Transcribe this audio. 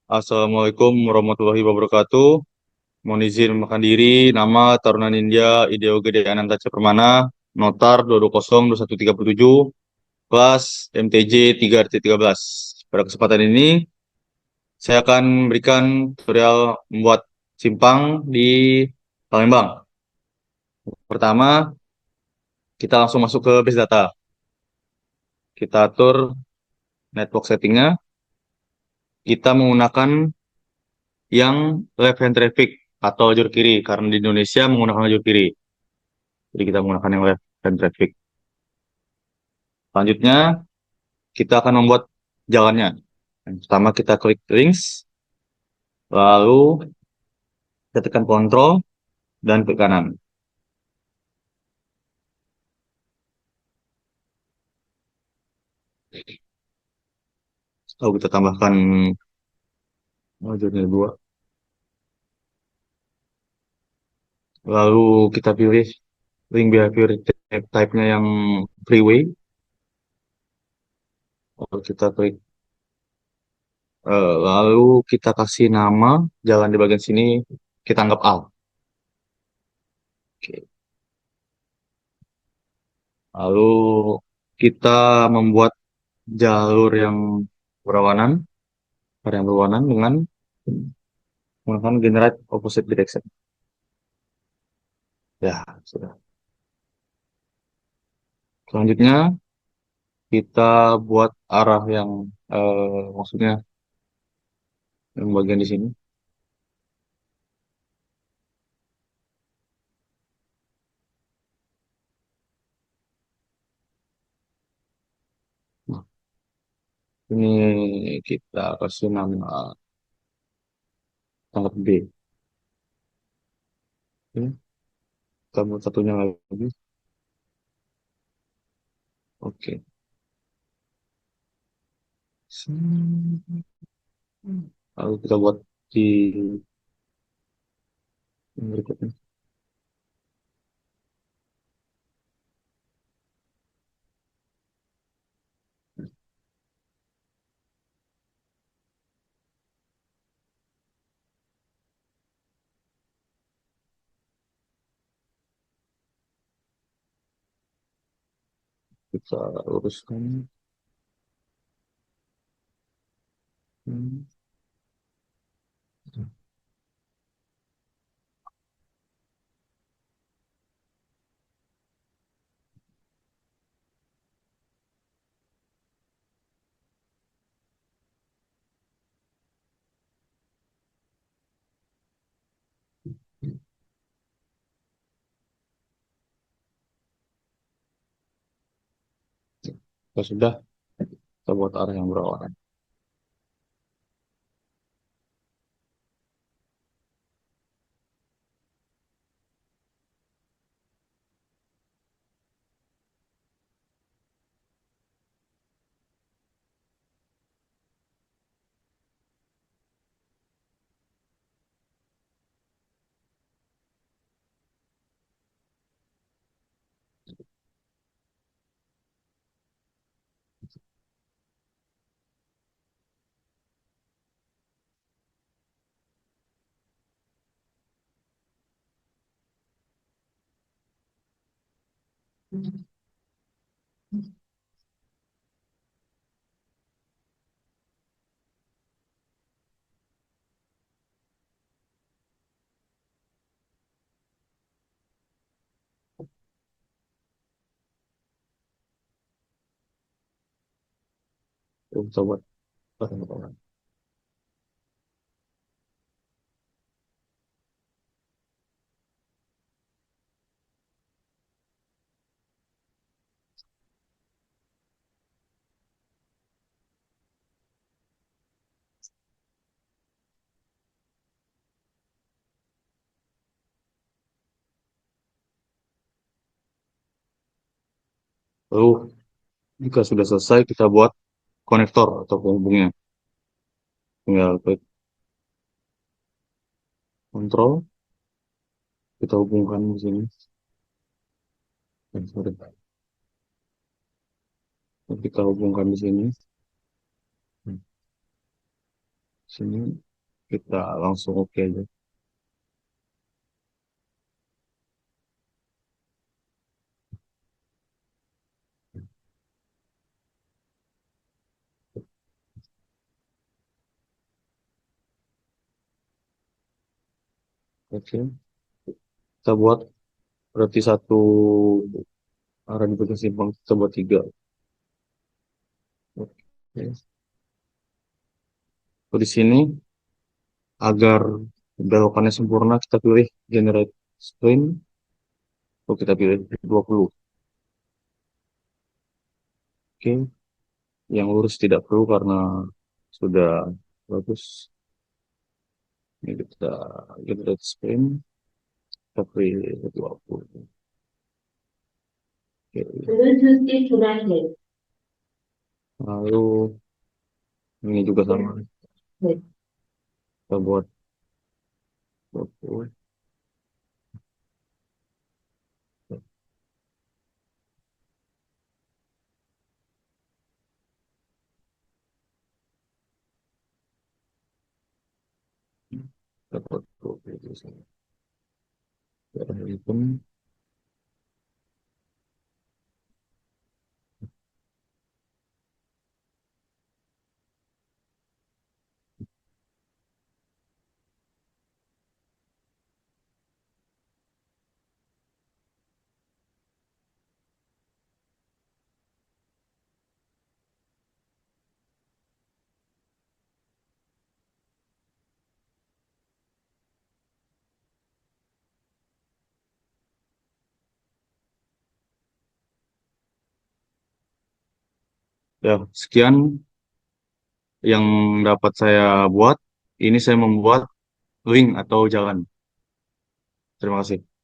Assalamualaikum warahmatullahi wabarakatuh. Mohon izin makan diri. Nama Taruna Nindya Ideo Gede Ananta Permana. Notar 2202137. Kelas MTJ 3-13. Pada kesempatan ini, saya akan berikan tutorial membuat simpang di Palembang. Pertama, kita langsung masuk ke base data. Kita atur network settingnya. Kita menggunakan yang left hand traffic atau lajur kiri. Karena di Indonesia menggunakan lajur kiri. Jadi kita menggunakan yang left hand traffic. Selanjutnya, kita akan membuat jalannya. Yang pertama kita klik links, lalu kita tekan kontrol dan ke kanan. Lalu kita tambahkan lajurnya dua. Lalu kita pilih link behavior type-nya yang freeway. Lalu kita klik, lalu kita kasih nama jalan di bagian sini, kita anggap A. Oke. Lalu kita membuat jalur yang berlawanan, yang berlawanan dengan menggunakan generate opposite direction. Ya, sudah. Selanjutnya kita buat arah yang maksudnya yang bagian di sini. Nah, ini kita kasih nama tanggal B. Oke, kita buat satunya lagi. Oke. Lalu kita buat di yang berikutnya. Kita uruskan. Hmm, Kita sudah kita buat arah yang berlawanan. Lalu kita buat arah yang berlawanan. Lalu jika sudah selesai kita buat konektor atau penghubungnya. Tinggal klik kontrol, kita hubungkan di sini. Sorry. Kita hubungkan di sini. Sini kita langsung oke aja. Oke, kita buat berarti satu arah di bagian simpang kita buat tiga. Oke. So, di sini agar belokannya sempurna kita pilih generate spline. Oh, kita pilih 20. Oke, yang lurus tidak perlu karena sudah bagus. Ini kita generate spline, kita pilih 20. Oke. Bluetooth disconnected. Lalu ini juga sama, kita buat 20. Kita buat 20 di sini. Darah hitam, ya sekian yang dapat saya buat. Ini saya membuat wing atau jalan. Terima kasih.